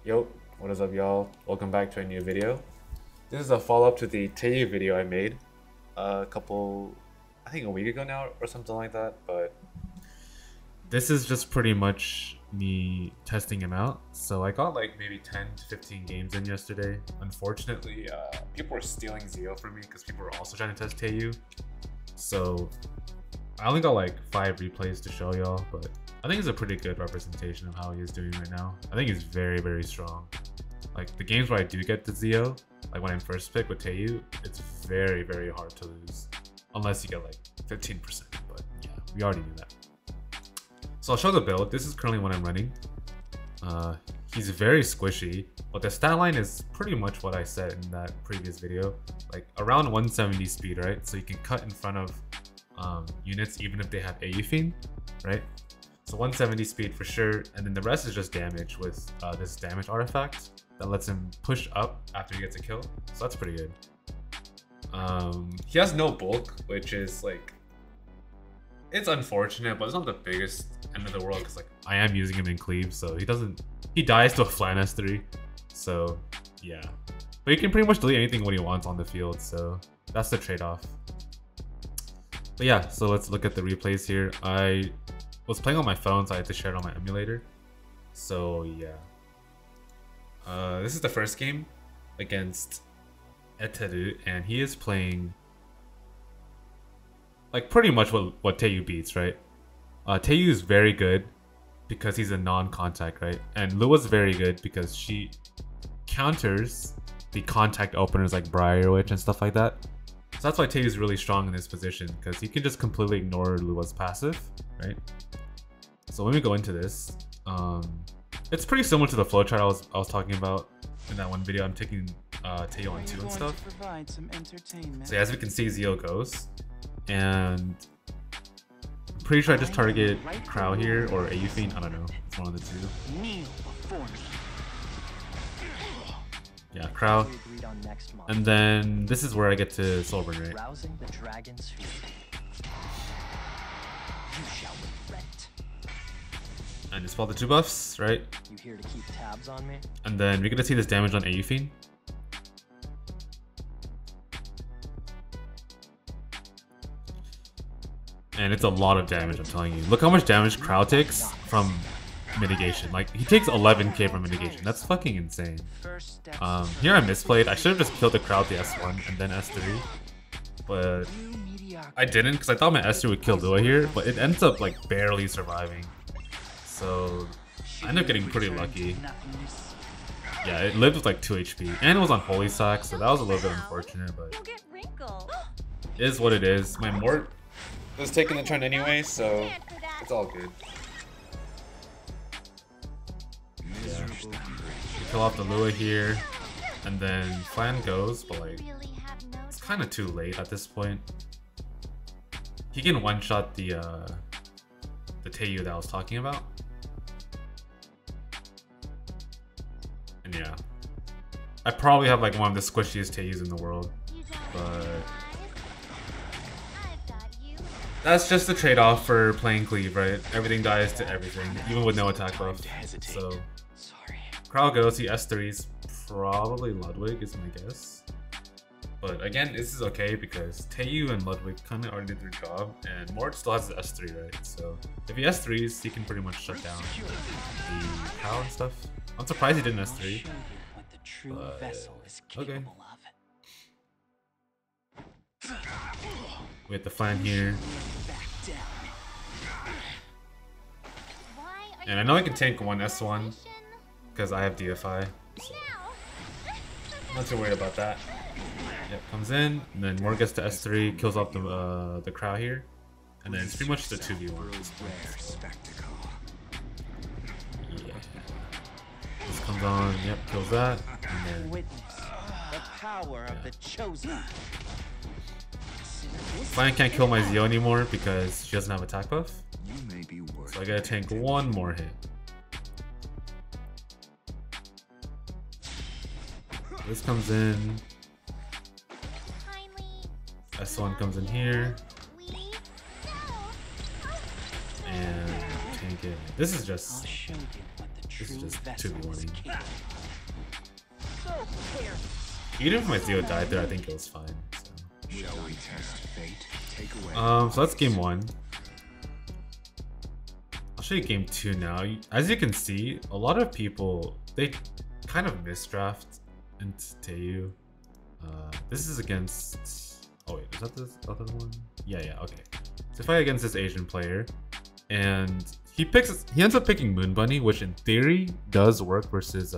Yo, what is up y'all? Welcome back to a new video. This is a follow-up to the taeyou video I made I think a week ago now or something like that, but this is just pretty much me testing him out. So I got like maybe 10 to 15 games in yesterday. Unfortunately, people were stealing Zeo from me because people were also trying to test taeyou. So I only got like 5 replays to show y'all, but I think it's a pretty good representation of how he is doing right now. I think he's very, very strong. Like the games where I do get the Zeo, like when I first pick with taeyou, it's very, very hard to lose. Unless you get like 15%, but yeah, we already knew that. So I'll show the build. This is currently what I'm running. He's very squishy, but the stat line is pretty much what I said in that previous video. Like around 170 speed, right? So you can cut in front of units even if they have taeyou, right? So 170 speed for sure, and then the rest is just damage with this damage artifact that lets him push up after he gets a kill. So that's pretty good. He has no bulk, which is like, it's unfortunate, but it's not the biggest end of the world because like I am using him in cleave, so he dies to a flan S3. So yeah, but he can pretty much delete anything when he wants on the field, so that's the trade-off. But yeah, so let's look at the replays here. I was playing on my phone, so I had to share it on my emulator. So yeah, this is the first game against RTA, and he is playing like pretty much what taeyou beats, right? Taeyou is very good because he's a non-contact, right? And Lua's very good because she counters the contact openers like Briar Witch and stuff like that. So that's why taeyou is really strong in this position, because he can just completely ignore Lua's passive, right? So when we go into this, it's pretty similar to the flowchart I was talking about in that one video. I'm taking taeyou on 2 and stuff. So yeah, as we can see, Zeo goes, and I'm pretty sure I just target Crow here or taeyou. I don't know. It's one of the two. Yeah, Crow. And then this is where I get to Soulburn, right? And dispel the 2 buffs, right? And then we're gonna see this damage on taeyou. And it's a lot of damage, I'm telling you. Look how much damage Crow takes from mitigation. Like, he takes 11k from mitigation. That's fucking insane. Here I misplayed. I should have just killed the Crow with the S1 and then S3. But I didn't, because I thought my S3 would kill Lua here, but it ends up like barely surviving. So I ended up getting pretty lucky. Yeah, it lived with like 2 HP. And it was on Holy Sack, so that was a little bit unfortunate, but it is what it is. My Mort was taking the turn anyway, so it's all good. Yeah. Kill off the Lua here, and then Flan goes, but like it's kind of too late at this point. He can one-shot the taeyou that I was talking about. And yeah, I probably have like one of the squishiest taeyous in the world, but that's just the trade-off for playing cleave, right? Everything dies to everything, even with no attack buff. So Crow goes, he S3s, probably Ludwig is my guess. But again, this is okay because taeyou and Ludwig kind of already did their job, and Mort still has the S3, right? So if he S3s, he can pretty much shut down the cow and stuff. I'm surprised he didn't S3. But okay. We have the Flan here. And I know I can tank one S1 because I have DFI. So I'm not too worried about that. Yep, comes in, and then Mort gets to S3, kills off the Crow here. And then it's pretty much the 2v1. Yeah. This comes on, yep, kills that. And then, yeah. Flan can't kill my Zeo anymore because she doesn't have attack buff. So I gotta tank one more hit. This comes in. S1 comes in here. And tank it. This is just This is just 2v1. Even if my Zeo died there, I think it was fine. So that's game 1. I'll show you game 2 now. As you can see, a lot of people, they kind of misdraft into taeyou. This is against... Oh wait, is that this other one? Yeah, okay. So fight against this Asian player, and he ends up picking Moon Bunny, which in theory does work versus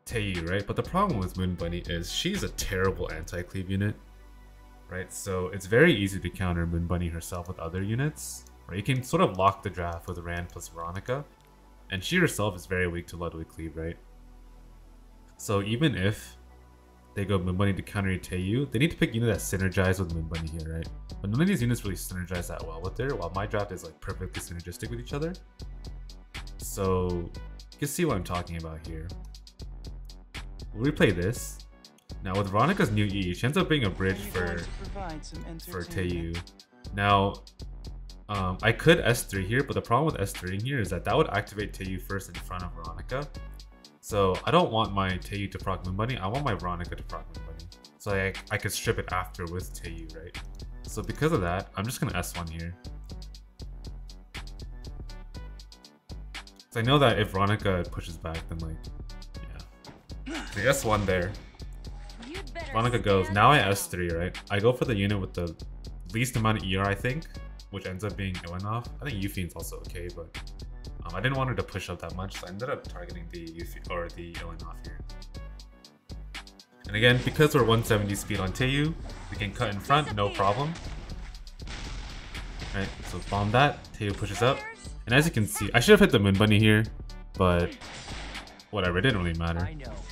taeyou, right? But the problem with Moon Bunny is she's a terrible anti-cleave unit, right? So it's very easy to counter Moon Bunny herself with other units, right? You can sort of lock the draft with Rand plus Veronica, and she herself is very weak to Ludwig cleave, right? So even if they go Moon Bunny to counter taeyou, they need to pick a unit that synergizes with Moon Bunny here, right? But none of these units really synergize that well with her, while my draft is like perfectly synergistic with each other. So you can see what I'm talking about here. We'll replay this. Now with Veronica's new E, she ends up being a bridge for taeyou. Now, I could S3 here, but the problem with S3 here is that would activate taeyou first in front of Veronica. So I don't want my taeyou to proc Moon Bunny, I want my Veronica to proc Moon Bunny. So I could strip it after with taeyou, right? So because of that, I'm just gonna S1 here. So I know that if Veronica pushes back, then like, yeah. So S1 there. Veronica goes, now I S3, right? I go for the unit with the least amount of ER, I think, which ends up being Ilinov. I think Yufien's also okay, but I didn't want her to push up that much, so I ended up targeting the Ilinov here. And again, because we're 170 speed on taeyou, we can cut in front, no problem. Right, so bomb that, taeyou pushes up. And as you can see, I should have hit the Moon Bunny here, but whatever, it didn't really matter.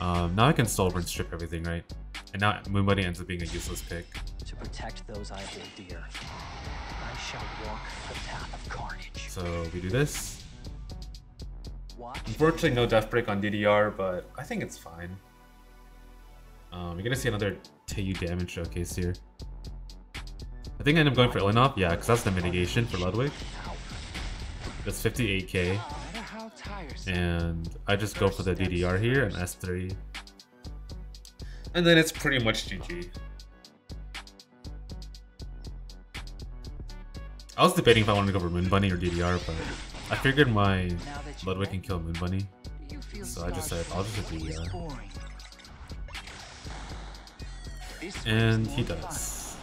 Now I can Soulburn strip everything, right? And now Moon Bunny ends up being a useless pick. To protect those I hold dear, I shall walk the path of carnage. So we do this. Unfortunately, no death break on DDR, but I think it's fine. You're gonna see another taeyou damage showcase here. I think I end up going for Ilinov, yeah, because that's the mitigation for Ludwig. That's 58k. And I just go for the DDR here and S3. And then it's pretty much GG. I was debating if I wanted to go for Moon Bunny or DDR, but I figured my Ludwig can kill Moon Bunny. So I just said, I'll just do DDR. And he does.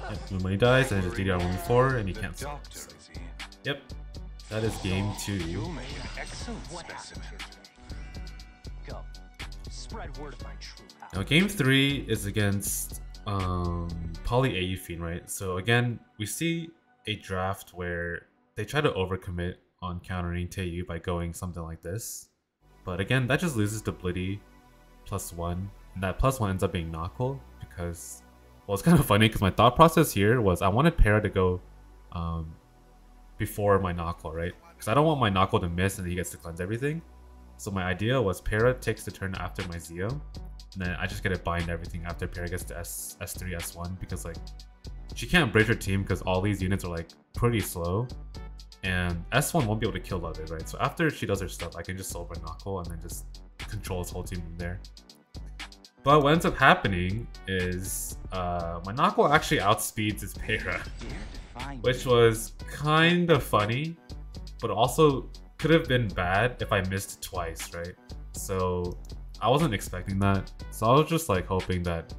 Yep, Moon Bunny dies, and it's DDR 1v4, and he can't stop. So, yep, that is game 2. Now game 3 is against Poly Aeufine, right? So again, we see a draft where they try to overcommit on countering taeyou by going something like this. But again, that just loses to Blitty +1. And that +1 ends up being Knuckle because, well, it's kind of funny because my thought process here was I wanted Para to go before my Knuckle, right? Because I don't want my Knuckle to miss and he gets to cleanse everything. So my idea was Para takes the turn after my Zeo, and then I just get to bind everything after Para gets to S3, S1, because like she can't bridge her team because all these units are like pretty slow, and S1 won't be able to kill Ludwig, right? So after she does her stuff, I can just Soulburn Knuckle and then just control his whole team from there. But what ends up happening is my Knuckle actually outspeeds his Para, which was kind of funny, but also could have been bad if I missed twice, right? So I wasn't expecting that. So I was just like hoping that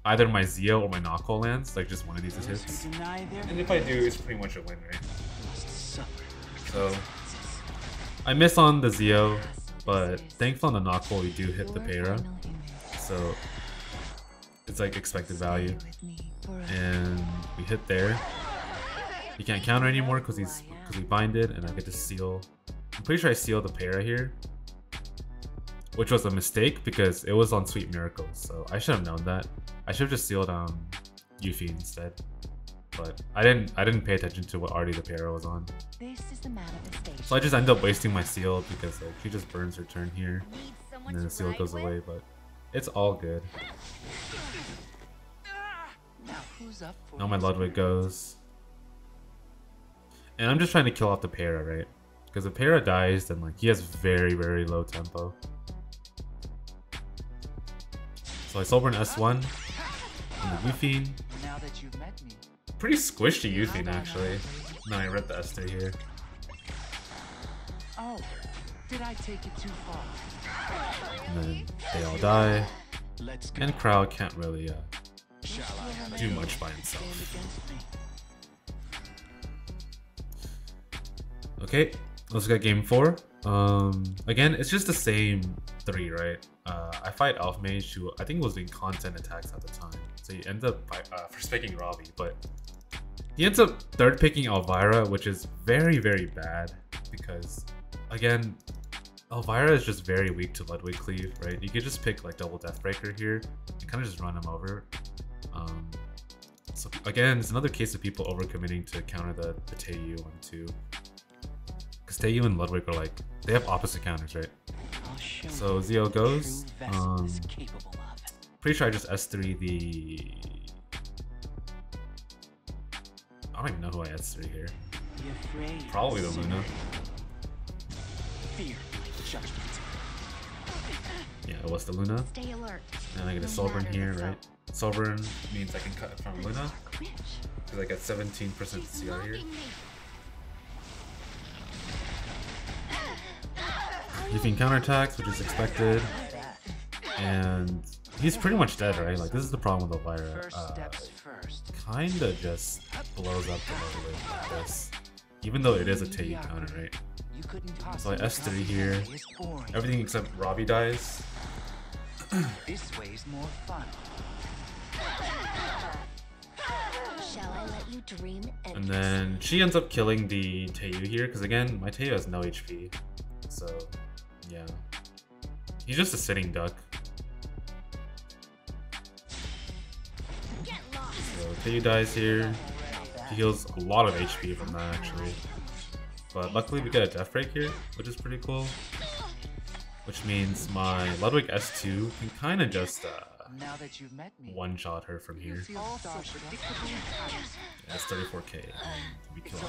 either my Zeo or my Knuckle lands, like just one of these is hits. And if I do, it's pretty much a win, right? So I miss on the Zeo, but thankfully on the Knuckle we do hit the Para. So it's like expected value. And we hit there. He can't counter anymore because we binded, and I get to seal. I'm pretty sure I sealed the Para here, which was a mistake because it was on Sweet Miracles, so I should have known that. I should have just sealed Yuffie instead, but I didn't pay attention to what already the Para was on. So I just end up wasting my seal because like she just burns her turn here, and then the seal goes away. But it's all good. Now my Ludwig goes, and I'm just trying to kill off the Para, right? Because if Para dies, then like he has very, very low tempo. So I Sober an S1 and the Yufine. Now that you've met me. Pretty squishy Yufine actually. Then I rip the S3 here. Oh, did I take it too far? And then they all die. Let's go. And Crowd can't really do much by himself. Okay, let's get game 4. Again, it's just the same 3, right? I fight Elf Mage, who I think was doing content attacks at the time. So he ends up first picking Robbie, but he ends up third picking Elvira, which is very, very bad because, again, Elvira is just very weak to Ludwig Cleave, right? You could just pick like double Deathbreaker here and kind of just run him over. So again, it's another case of people overcommitting to counter the taeyou one too. Because taeyou and Ludwig are like, they have opposite counters, right? So Zio goes. Pretty sure I just S3 the... I don't even know who I S3 here. Probably the Luna. Yeah, it was the Luna. Stay alert. And I get a Sovereign here, right? Sovereign means I can cut it from Luna. Because I get 17% CR here. Using counterattacks, which is expected. And he's pretty much dead, right? Like, this is the problem with Elvira. Kinda just blows up the Ludwig like this. Even though it is a taeyou counter, right? So I S3 here. Everything except Robbie dies. This way's more fun. Shall I let you dream And then she ends up killing the taeyou here, because again, my taeyou has no HP. So, yeah. He's just a sitting duck. So taeyou dies here. He heals a lot of HP from that actually. But luckily we get a death break here, which is pretty cool. Which means my Ludwig S2 can kind of just one-shot her from here. Yeah, it's 34k and we kill her.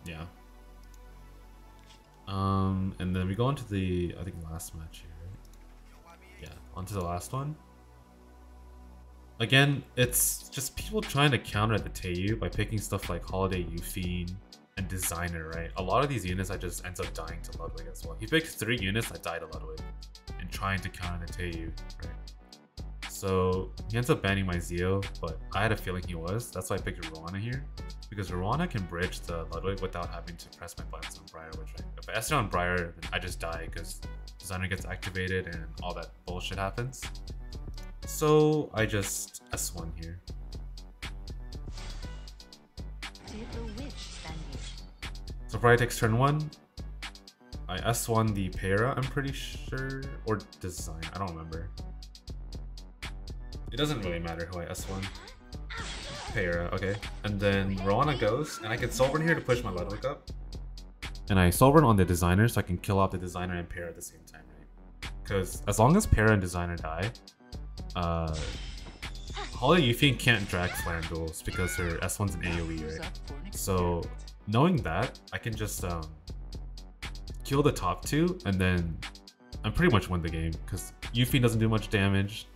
Yeah. And then we go into the, I think, last match here, right? Yeah, onto the last one. Again, it's just people trying to counter the taeyou by picking stuff like Holiday Yufine and Designer, right? A lot of these units I just ends up dying to Ludwig as well. He picked 3 units that died to Ludwig and trying to counter the taeyou, right? So he ends up banning my Zio, but I had a feeling he was. That's why I picked Ruana here. Because Ruana can bridge the Ludwig without having to press my buttons on Briar, which if I S it on Briar, then I just die because Designer gets activated and all that bullshit happens. So I just S1 here. So Briar takes turn 1. I S1 the Para, I'm pretty sure, or Design, I don't remember. It doesn't really matter who I S1. Para, okay. And then Ruana goes, and I can Sovereign here to push my Ludwig up. And I Sovereign on the Designer so I can kill off the Designer and Para at the same time, right? Because as long as Para and Designer die, Holiday Yufine can't drag Flare duels because her S1's an AoE, right? So knowing that, I can just kill the top 2 and then I'm pretty much win the game because Yufine doesn't do much damage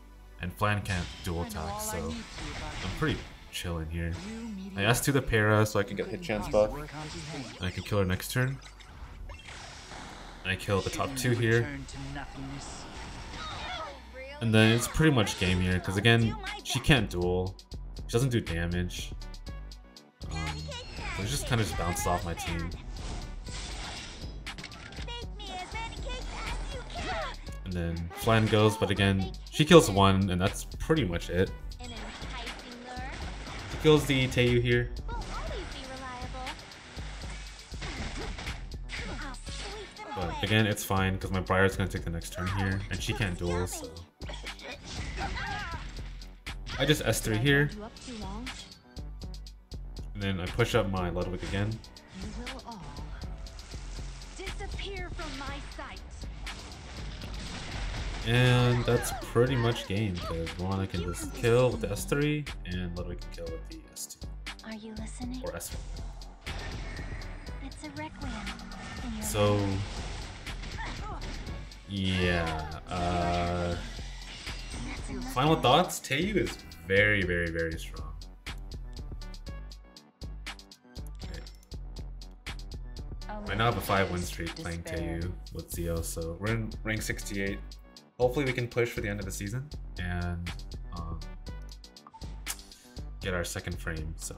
and Flan can't dual attack, so I'm pretty chilling here. I S2 the Para so I can get hit chance buff and I can kill her next turn. And I kill the top 2 here. And then it's pretty much game here, because again, she can't duel. She doesn't do damage. So it just kind of just bounces off my team. And then Flan goes, but again, she kills 1, and that's pretty much it. She kills the taeyou here. But again, it's fine, because my Briar's going to take the next turn here, and she can't duel, so... I just S3 here, and then I push up my Ludwig again. You will all disappear from my sight. And that's pretty much game, because Ruana can just kill with the S3, and Ludwig can kill with the S2. Are you listening? or S1. It's a requiem. In your So memory. yeah, That's enough. final thoughts. Taeyou is very, very, very strong. Okay. I now have a 5-win streak playing Taeyou with Zio, so we're in rank 68. Hopefully we can push for the end of the season and get our second frame. So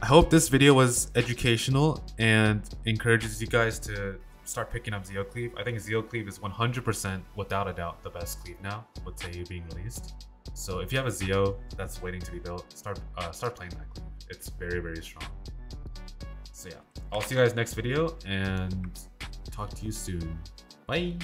I hope this video was educational and encourages you guys to start picking up Zio Cleave. I think Zio Cleave is 100% without a doubt the best cleave now with Taeyou being released. So if you have a Zio that's waiting to be built, start playing that cleave. It's very, very strong. So yeah, I'll see you guys next video and talk to you soon. Bye.